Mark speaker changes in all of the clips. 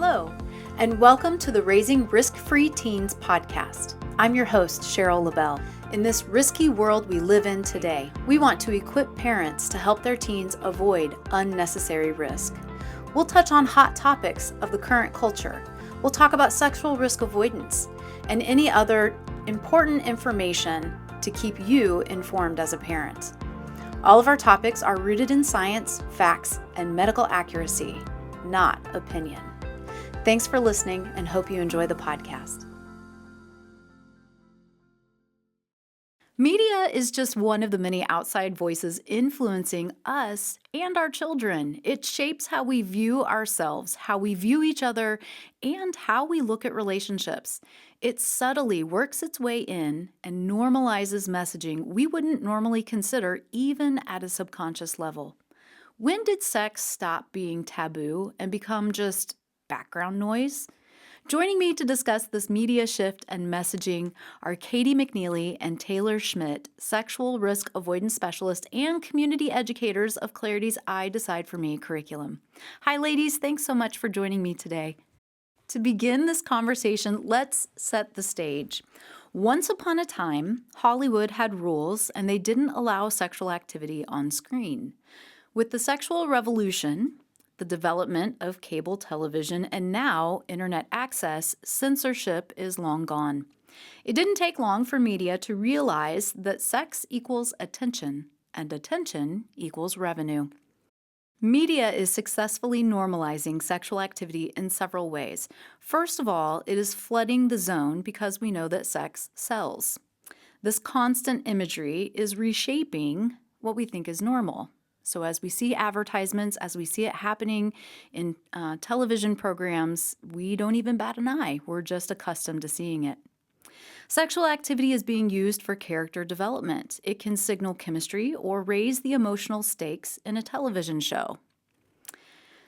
Speaker 1: Hello, and welcome to the Raising Risk-Free Teens podcast. I'm your host, Cheryl LaBelle. In this risky world we live in today, we want to equip parents to help their teens avoid unnecessary risk. We'll touch on hot topics of the current culture. We'll talk about sexual risk avoidance and any other important information to keep you informed as a parent. All of our topics are rooted in science, facts, and medical accuracy, not opinion. Thanks for listening and hope you enjoy the podcast. Media is just one of the many outside voices influencing us and our children. It shapes how we view ourselves, how we view each other, and how we look at relationships. It subtly works its way in and normalizes messaging we wouldn't normally consider even at a subconscious level. When did sex stop being taboo and become just background noise? Joining me to discuss this media shift and messaging are Katie McNealy and Taylor Schmidt, sexual risk avoidance specialists and community educators of Clarity's I Decide For Me curriculum. Hi, ladies. Thanks so much for joining me today. To begin this conversation, let's set the stage. Once upon a time, Hollywood had rules and they didn't allow sexual activity on screen. With the sexual revolution, the development of cable television, and now internet access, censorship is long gone. It didn't take long for media to realize that sex equals attention, and attention equals revenue. Media is successfully normalizing sexual activity in several ways. First of all, it is flooding the zone because we know that sex sells. This constant imagery is reshaping what we think is normal. So as we see advertisements, as we see it happening in television programs, we don't even bat an eye. We're just accustomed to seeing it. Sexual activity is being used for character development. It can signal chemistry or raise the emotional stakes in a television show.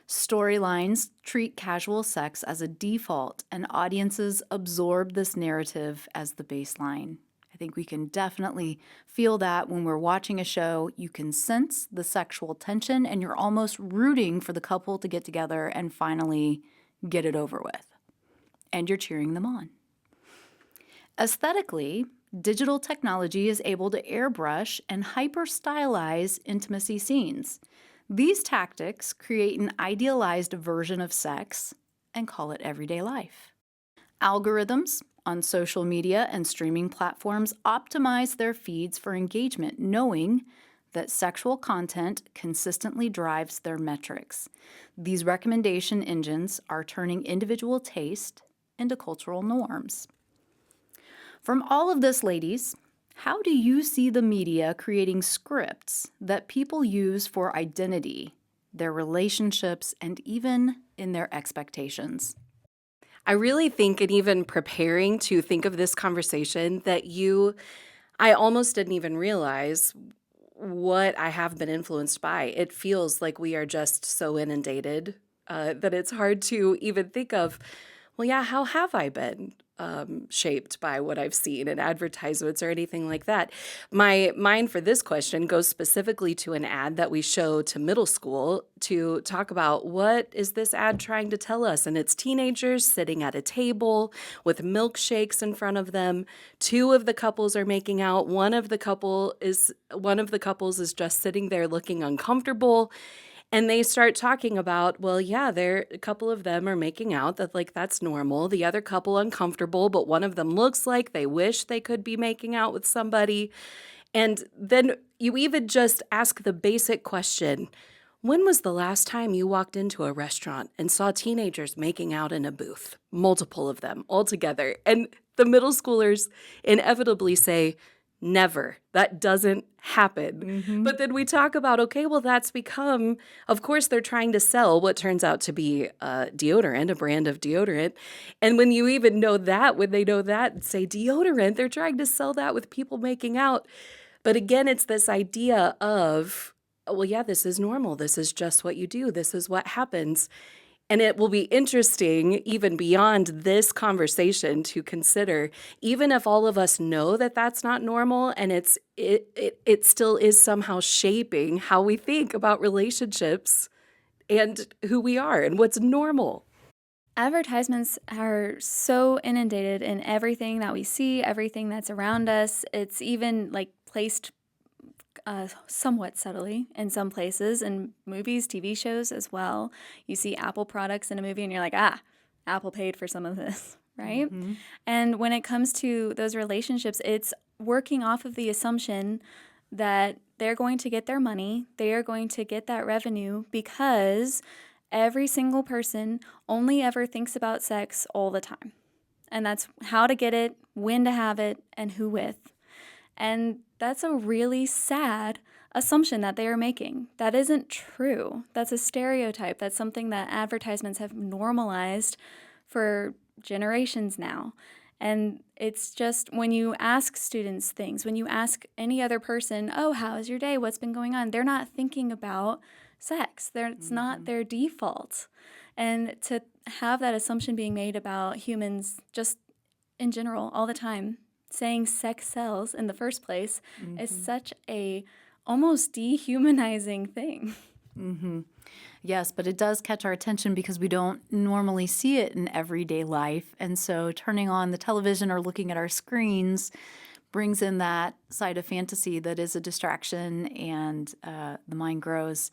Speaker 1: Storylines treat casual sex as a default, and audiences absorb this narrative as the baseline. I think we can definitely feel that when we're watching a show. You can sense the sexual tension and you're almost rooting for the couple to get together and finally get it over with. And you're cheering them on. Aesthetically, digital technology is able to airbrush and hyper-stylize intimacy scenes. These tactics create an idealized version of sex and call it everyday life. Algorithms on social media and streaming platforms optimize their feeds for engagement, knowing that sexual content consistently drives their metrics. These recommendation engines are turning individual taste into cultural norms. From all of this, ladies, how do you see the media creating scripts that people use for identity, their relationships, and even in their expectations?
Speaker 2: I really think, and even preparing to think of this conversation, that I almost didn't even realize what I have been influenced by. It feels like we are just so inundated that it's hard to even think of, well, yeah, how have I been shaped by what I've seen in advertisements or anything like that? My mind for this question goes specifically to an ad that we show to middle school to talk about what is this ad trying to tell us? And it's teenagers sitting at a table with milkshakes in front of them. Two of the couples are making out. One of the couples is just sitting there looking uncomfortable. And they start talking about, well, yeah, a couple of them are making out, that's normal. The other couple uncomfortable, but one of them looks like they wish they could be making out with somebody. And then you even just ask the basic question, when was the last time you walked into a restaurant and saw teenagers making out in a booth? Multiple of them all together. And the middle schoolers inevitably say, never. That doesn't happen. Mm-hmm. But then we talk about, okay, well, that's become, of course, they're trying to sell what turns out to be deodorant, a brand of deodorant. And when you even know that, when they know that and say deodorant, they're trying to sell that with people making out. But again, it's this idea of, well, yeah, this is normal. This is just what you do. This is what happens. And it will be interesting, even beyond this conversation, to consider, even if all of us know that that's not normal, and it still is somehow shaping how we think about relationships and who we are and what's normal.
Speaker 3: Advertisements are so inundated in everything that we see, everything that's around us. It's even like placed somewhat subtly in some places, in movies, TV shows as well. You see Apple products in a movie and you're like, ah, Apple paid for some of this, right?
Speaker 1: Hmm.
Speaker 3: And when it comes to those relationships, it's working off of the assumption that they're going to get their money, they are going to get that revenue because every single person only ever thinks about sex all the time. And that's how to get it, when to have it, and who with. And that's a really sad assumption that they are making. That isn't true. That's a stereotype. That's something that advertisements have normalized for generations now. And it's just when you ask students things, when you ask any other person, oh, how is your day? What's been going on? They're not thinking about sex. It's not
Speaker 1: Hmm.
Speaker 3: their default. And to have that assumption being made about humans just in general all the time, saying sex sells in the first place is
Speaker 1: Hmm.
Speaker 3: such a almost dehumanizing thing.
Speaker 1: Hmm. Yes, but it does catch our attention because we don't normally see it in everyday life. And so turning on the television or looking at our screens brings in that side of fantasy that is a distraction, and the mind grows,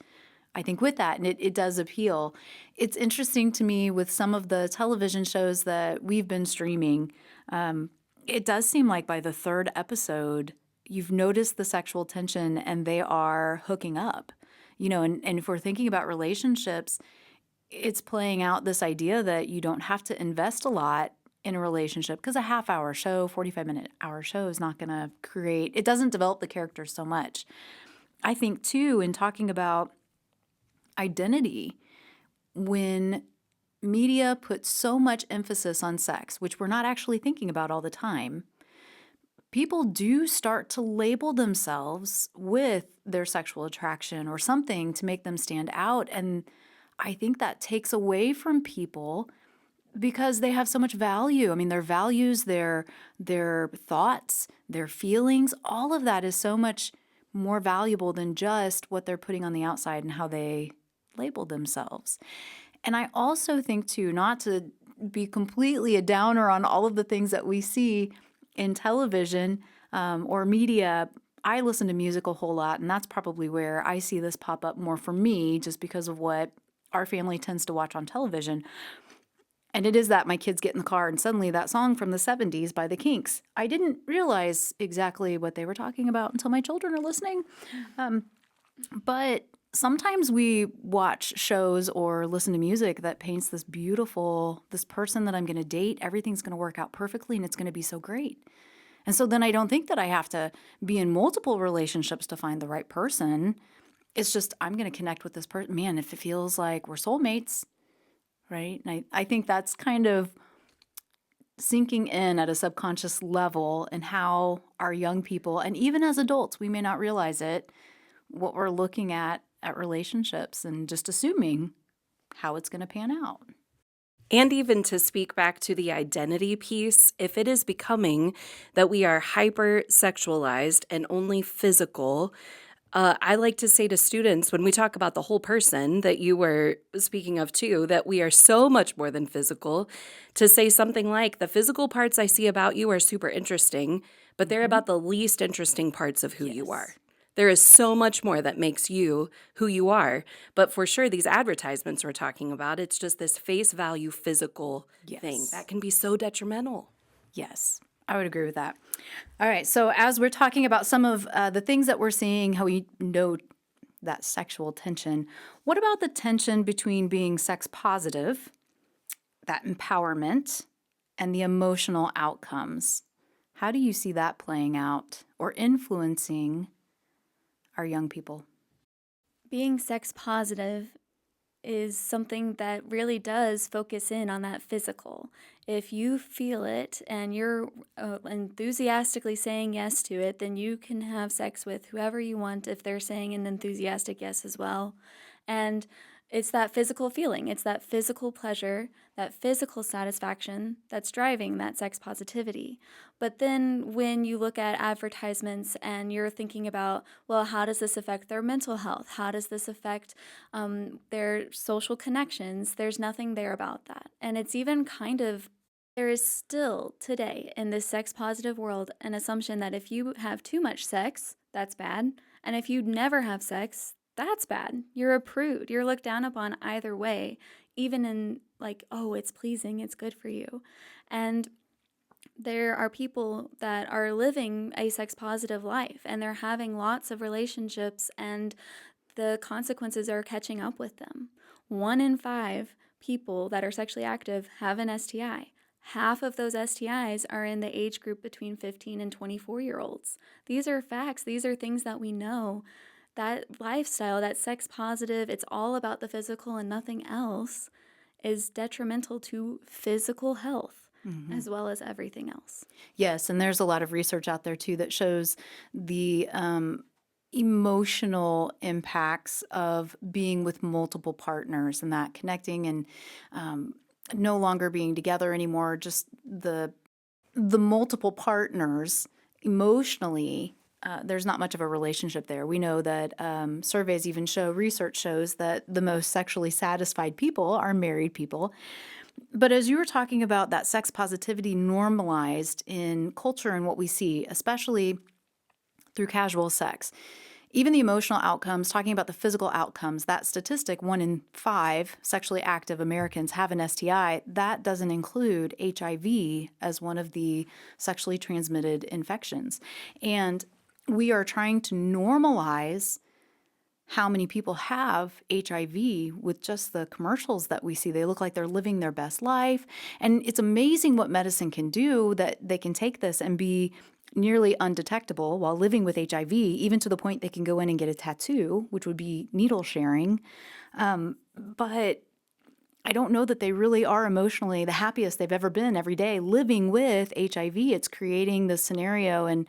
Speaker 1: I think, with that. And it does appeal. It's interesting to me with some of the television shows that we've been streaming. It does seem like by the third episode, you've noticed the sexual tension and they are hooking up. And if we're thinking about relationships, it's playing out this idea that you don't have to invest a lot in a relationship because a half hour show, 45-minute hour show is not going to create, it doesn't develop the character so much. I think, too, in talking about identity, when media puts so much emphasis on sex, which we're not actually thinking about all the time, people do start to label themselves with their sexual attraction or something to make them stand out. And I think that takes away from people because they have so much value. I mean, their values, their thoughts, their feelings, all of that is so much more valuable than just what they're putting on the outside and how they label themselves. And I also think, too, not to be completely a downer on all of the things that we see in television or media. I listen to music a whole lot, and that's probably where I see this pop up more for me, just because of what our family tends to watch on television. And it is that my kids get in the car and suddenly that song from the 70s by the Kinks. I didn't realize exactly what they were talking about until my children are listening. Um, but sometimes we watch shows or listen to music that paints this person that I'm going to date. Everything's going to work out perfectly and it's going to be so great. And so then I don't think that I have to be in multiple relationships to find the right person. It's just I'm going to connect with this person. Man, if it feels like we're soulmates, right? And I think that's kind of sinking in at a subconscious level and how our young people, and even as adults, we may not realize it, what we're looking at relationships and just assuming how it's going to pan out.
Speaker 2: And even to speak back to the identity piece, if it is becoming that we are hyper sexualized and only physical, I like to say to students when we talk about the whole person that you were speaking of too, that we are so much more than physical, to say something like, the physical parts I see about you are super interesting, but they're
Speaker 1: Hmm.
Speaker 2: about the least interesting parts of who you are.
Speaker 1: Yes.
Speaker 2: There is so much more that makes you who you are. But for sure, these advertisements we're talking about, it's just this face value physical thing
Speaker 1: Yes.
Speaker 2: that can be so detrimental.
Speaker 1: Yes. I would agree with that. All right. So, as we're talking about some of the things that we're seeing, how we know that sexual tension, what about the tension between being sex positive, that empowerment, and the emotional outcomes? How do you see that playing out or influencing our young people?
Speaker 3: Being sex positive is something that really does focus in on that physical. If you feel it and you're enthusiastically saying yes to it, then you can have sex with whoever you want if they're saying an enthusiastic yes as well. And It's that physical feeling, it's that physical pleasure, that physical satisfaction that's driving that sex positivity. But then when you look at advertisements and you're thinking about, well, how does this affect their mental health? How does this affect their social connections? There's nothing there about that. And it's even kind of, there is still today in this sex positive world an assumption that if you have too much sex, that's bad. And if you never have sex, that's bad. You're a prude. You're looked down upon either way, even in like, oh, it's pleasing, it's good for you. And there are people that are living a sex positive life and they're having lots of relationships and the consequences are catching up with them. 1 in 5 people that are sexually active have an STI. Half of those STIs are in the age group between 15 and 24-year-olds. These are facts. These are things that we know. That lifestyle, that sex positive, it's all about the physical and nothing else, is detrimental to physical health
Speaker 1: Mhm.
Speaker 3: as well as everything else.
Speaker 1: Yes, and there's a lot of research out there too that shows the emotional impacts of being with multiple partners and that connecting and um, no longer being together anymore. Just the multiple partners emotionally. There's not much of a relationship there. We know that surveys even show, research shows that the most sexually satisfied people are married people. But as you were talking about that sex positivity normalized in culture and what we see, especially through casual sex, even the emotional outcomes, talking about the physical outcomes, that statistic 1 in 5 sexually active Americans have an STI, that doesn't include HIV as one of the sexually transmitted infections. And we are trying to normalize how many people have HIV with just the commercials that we see. They look like they're living their best life. And it's amazing what medicine can do, that they can take this and be nearly undetectable while living with HIV, even to the point they can go in and get a tattoo, which would be needle sharing. But I don't know that they really are emotionally the happiest they've ever been every day living with HIV. It's creating this scenario and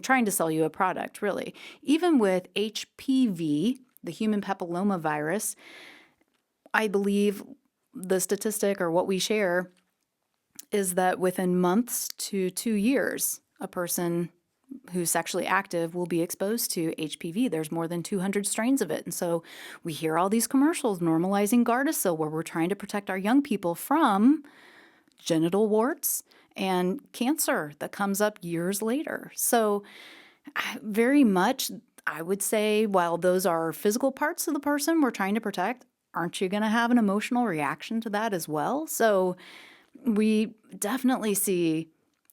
Speaker 1: trying to sell you a product, really. Even with HPV, the human papilloma virus, I believe the statistic or what we share is that within months to 2 years, a person who's sexually active will be exposed to HPV. There's more than 200 strains of it. And so we hear all these commercials normalizing Gardasil, where we're trying to protect our young people from genital warts and cancer that comes up years later. So very much, I would say, while those are physical parts of the person we're trying to protect, aren't you going to have an emotional reaction to that as well? So we definitely see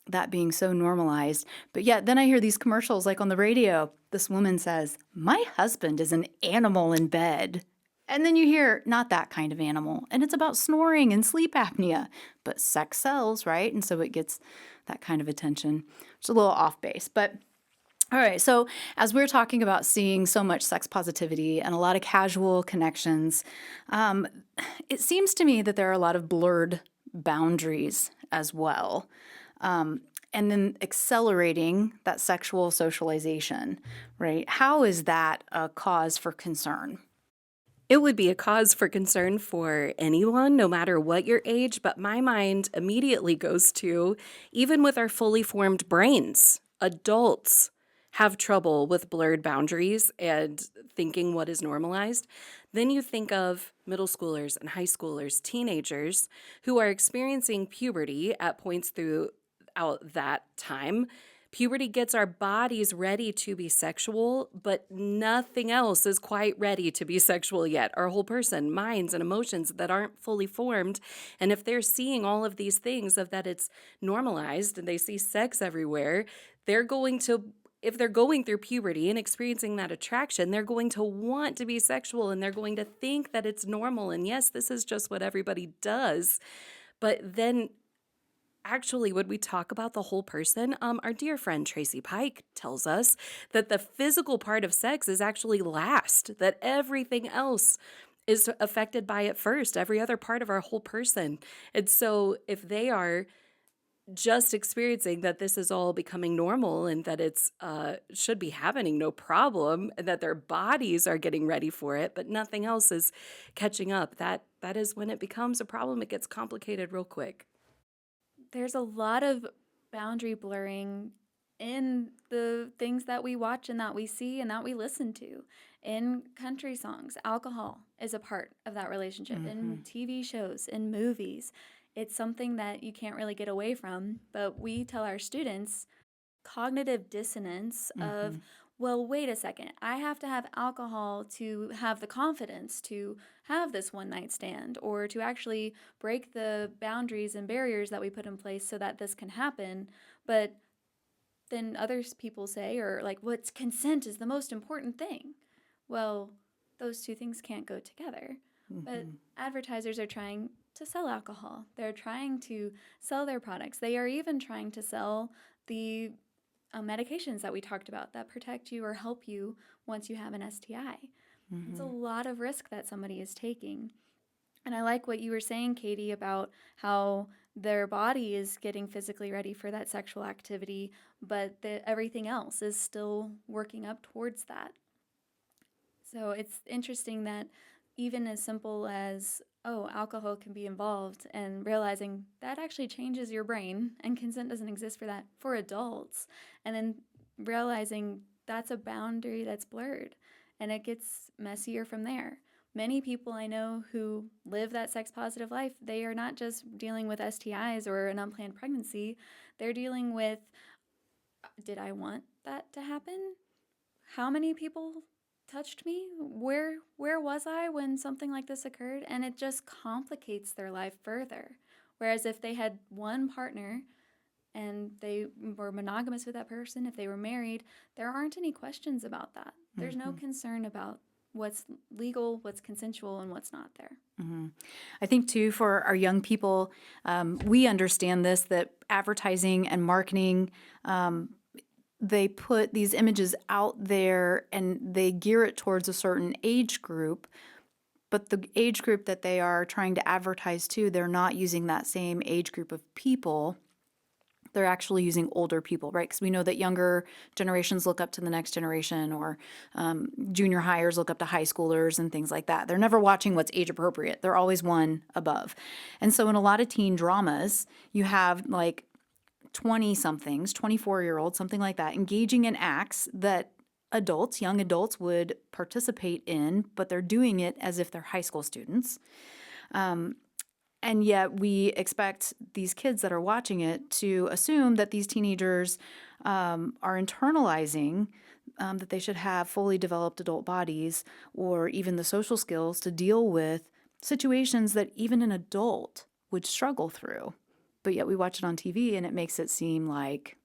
Speaker 1: that being so normalized. But yet, then I hear these commercials like on the radio. This woman says, "My husband is an animal in bed." And then you hear, not that kind of animal. And it's about snoring and sleep apnea. But sex sells, right? And so it gets that kind of attention. It's a little off base. But all right, so as we're talking about seeing so much sex positivity and a lot of casual connections, um, it seems to me that there are a lot of blurred boundaries as well. And then accelerating that sexual socialization, right? How is that a cause for concern?
Speaker 2: It would be a cause for concern for anyone, no matter what your age, but my mind immediately goes to even with our fully formed brains, adults have trouble with blurred boundaries and thinking what is normalized. Then you think of middle schoolers and high schoolers, teenagers who are experiencing puberty at points throughout that time. Puberty gets our bodies ready to be sexual, but nothing else is quite ready to be sexual yet. Our whole person, minds and emotions that aren't fully formed. And if they're seeing all of these things of that it's normalized and they see sex everywhere, they're going to, if they're going through puberty and experiencing that attraction, they're going to want to be sexual and they're going to think that it's normal. And yes, this is just what everybody does. But then actually, when we talk about the whole person, our dear friend Tracy Pike tells us that the physical part of sex is actually last, that everything else is affected by it first, every other part of our whole person. And so if they are just experiencing that this is all becoming normal and that it's should be happening no problem, and that their bodies are getting ready for it, but nothing else is catching up. That is when it becomes a problem. It gets complicated real quick.
Speaker 3: There's a lot of boundary blurring in the things that we watch and that we see and that we listen to. In country songs, alcohol is a part of that relationship. In TV shows, in movies, it's something that you can't really get away from. But we tell our students cognitive dissonance of, well, wait a second, I have to have alcohol to have the confidence to have this one night stand or to actually break the boundaries and barriers that we put in place so that this can happen. But then other people say, or like, what's consent is the most important thing. Well, those two things can't go together. But advertisers are trying to sell alcohol. They're trying to sell their products. They are even trying to sell the medications that we talked about that protect you or help you once you have an STI. It's a lot of risk that somebody is taking. And I like what you were saying, Katie, about how their body is getting physically ready for that sexual activity, but everything else is still working up towards that. So it's interesting that even as simple as, oh, alcohol can be involved, and realizing that actually changes your brain and consent doesn't exist for that for adults. And then realizing that's a boundary that's blurred and it gets messier from there. Many people I know who live that sex positive life, they are not just dealing with STIs or an unplanned pregnancy. They're dealing with, did I want that to happen? How many people touched me? Where was I when something like this occurred? And it just complicates their life further. Whereas if they had one partner and they were monogamous with that person, if they were married, there aren't any questions about that. There's no concern about what's legal, what's consensual, and what's not there.
Speaker 1: I think, too, for our young people, we understand this, that advertising and marketing, they put these images out there and they gear it towards a certain age group. But the age group that they are trying to advertise to, they're not using that same age group of people. They're actually using older people, right? Because we know that younger generations look up to the next generation, or junior hires look up to high schoolers and things like that. They're never watching what's age appropriate. They're always one above. And so in a lot of teen dramas, you have like 20-somethings, 24-year-olds, something like that, engaging in acts that adults, young adults, would participate in, but they're doing it as if they're high school students. And yet we expect these kids that are watching it to assume that these teenagers are internalizing that they should have fully developed adult bodies or even the social skills to deal with situations that even an adult would struggle through. But yet we watch it on TV and it makes it seem like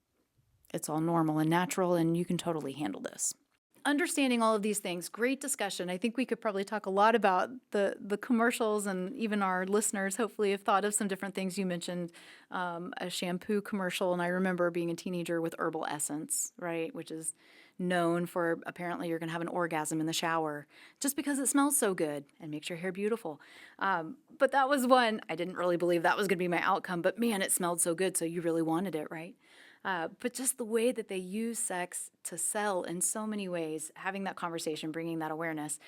Speaker 1: it's all normal and natural and you can totally handle this. Understanding all of these things, great discussion. I think we could probably talk a lot about the commercials, and even our listeners hopefully have thought of some different things. You mentioned a shampoo commercial, and I remember being a teenager with herbal essence, right, which is known for apparently you're going to have an orgasm in the shower just because it smells so good and makes your hair beautiful. But that was one, I didn't really believe that was going to be my outcome, but man, it smelled so good, so you really wanted it, right? But just the way that they use sex to sell in so many ways, having that conversation, bringing that awareness.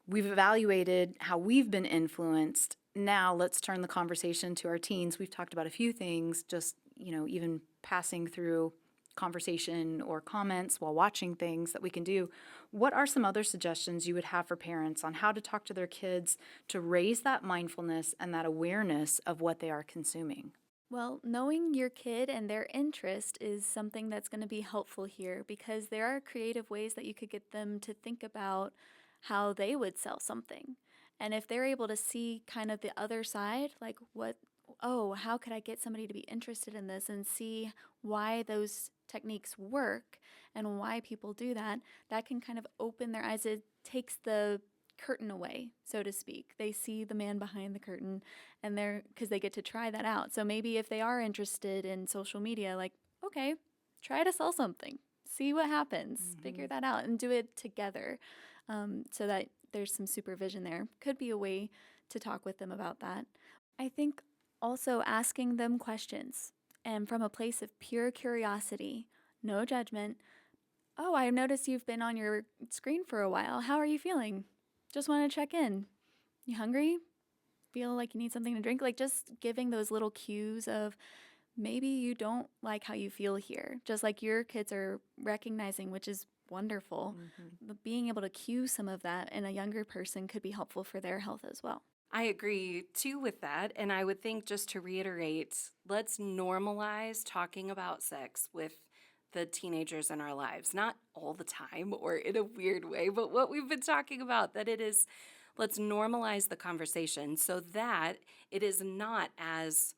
Speaker 1: We've evaluated how we've been influenced. Now let's turn the conversation to our teens. We've talked about a few things, just, even passing through conversation or comments while watching things that we can do. What are some other suggestions you would have for parents on how to talk to their kids to raise that mindfulness and that awareness of what they are consuming?
Speaker 3: Well, knowing your kid and their interest is something that's going to be helpful here, because there are creative ways that you could get them to think about how they would sell something. And if they're able to see kind of the other side, like how could I get somebody to be interested in this, and see why those techniques work and why people do that, that can kind of open their eyes. It takes the curtain away, so to speak. They see the man behind the curtain, and because they get to try that out. So maybe if they are interested in social media, like, okay, try to sell something, see what happens, figure that out, and do it together, so that there's some supervision there. Could be a way to talk with them about that. I think also asking them questions. and from a place of pure curiosity, no judgment. Oh, I noticed you've been on your screen for a while. How are you feeling? Just want to check in. You hungry? Feel like you need something to drink? Like just giving those little cues of maybe you don't like how you feel here, just like your kids are recognizing, which is wonderful. But being able to cue some of that in a younger person could be helpful for their health as well.
Speaker 2: I agree too with that. And I would think, just to reiterate, let's normalize talking about sex with the teenagers in our lives. Not all the time or in a weird way, but what we've been talking about, that it is, let's normalize the conversation so that it is not as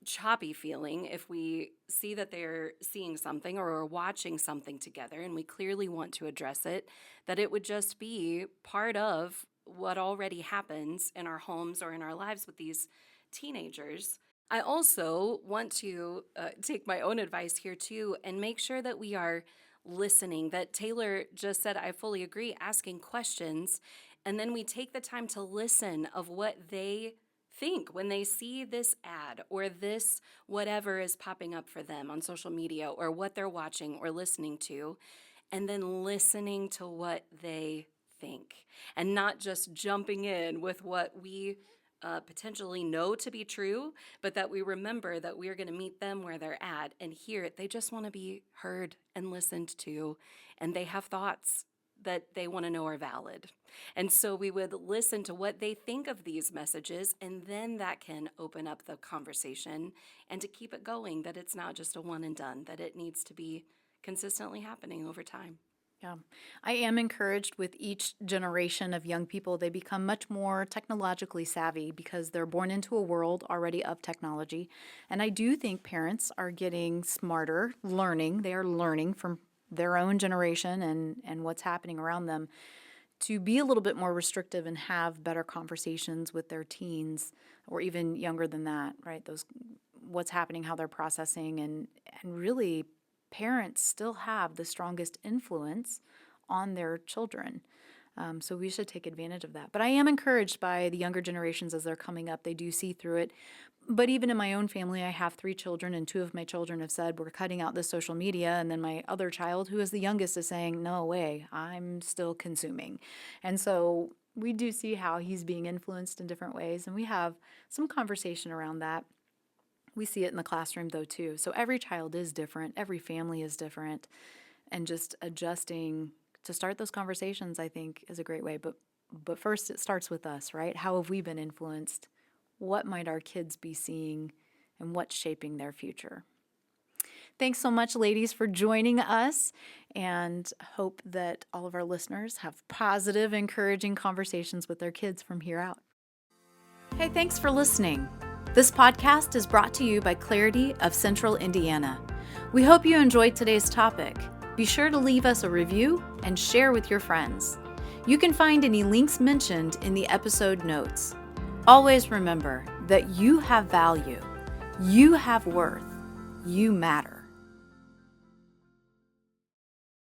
Speaker 2: choppy feeling if we see that they're seeing something or are watching something together and we clearly want to address it, that it would just be part of what already happens in our homes or in our lives with these teenagers. I also want to take my own advice here too and make sure that we are listening. That Taylor just said, I fully agree, asking questions, and then we take the time to listen of what they think when they see this ad or this whatever is popping up for them on social media or what they're watching or listening to, and then listening to what they think and not just jumping in with what we potentially know to be true, but that we remember that we're going to meet them where they're at and hear it. They just want to be heard and listened to, and they have thoughts that they want to know are valid. And so we would listen to what they think of these messages, and then that can open up the conversation and to keep it going, that it's not just a one and done, that it needs to be consistently happening over time.
Speaker 1: Yeah, I am encouraged with each generation of young people. They become much more technologically savvy because they're born into a world already of technology. And I do think parents are getting smarter, learning. They are learning from their own generation and what's happening around them to be a little bit more restrictive and have better conversations with their teens or even younger than that, right? Those what's happening, how they're processing, and really parents still have the strongest influence on their children. So we should take advantage of that. But I am encouraged by the younger generations as they're coming up. They do see through it. But even in my own family, I have 3 children, and 2 of my children have said, we're cutting out this social media. And then my other child, who is the youngest, is saying, no way, I'm still consuming. And so we do see how he's being influenced in different ways. And we have some conversation around that. We see it in the classroom, though, too. So every child is different. Every family is different. And just adjusting to start those conversations, I think, is a great way. But first, it starts with us, right? How have we been influenced? What might our kids be seeing? And what's shaping their future? Thanks so much, ladies, for joining us. And hope that all of our listeners have positive, encouraging conversations with their kids from here out. Hey, thanks for listening. This podcast is brought to you by Clarity of Central Indiana. We hope you enjoyed today's topic. Be sure to leave us a review and share with your friends. You can find any links mentioned in the episode notes. Always remember that you have value, you have worth, you matter.